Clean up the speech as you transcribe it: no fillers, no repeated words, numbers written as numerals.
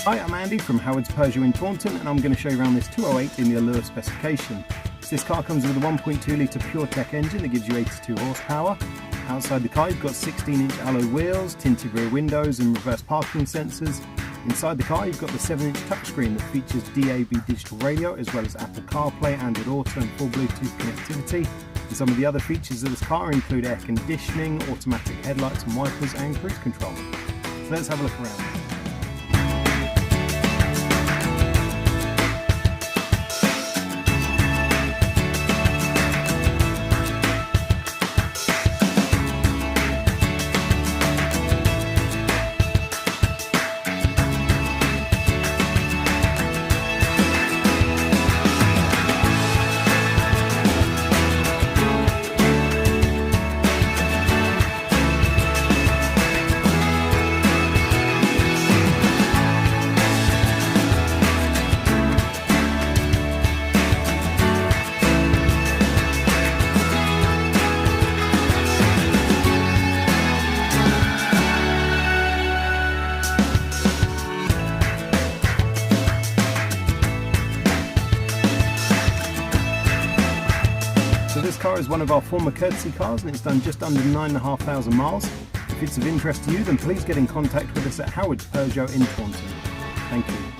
Hi, I'm Andy from Howard's Peugeot in Taunton, and I'm going to show you around this 208 in the Allure specification. So this car comes with a 1.2 litre PureTech engine that gives you 82 horsepower. Outside the car you've got 16-inch alloy wheels, tinted rear windows and reverse parking sensors. Inside the car you've got the 7-inch touchscreen that features DAB digital radio as well as Apple CarPlay, Android Auto and full Bluetooth connectivity. And some of the other features of this car include air conditioning, automatic headlights and wipers and cruise control. So let's have a look around. So this car is one of our former courtesy cars and it's done just under 9,500 miles. If it's of interest to you, then please get in contact with us at Howard's Peugeot in Taunton. Thank you.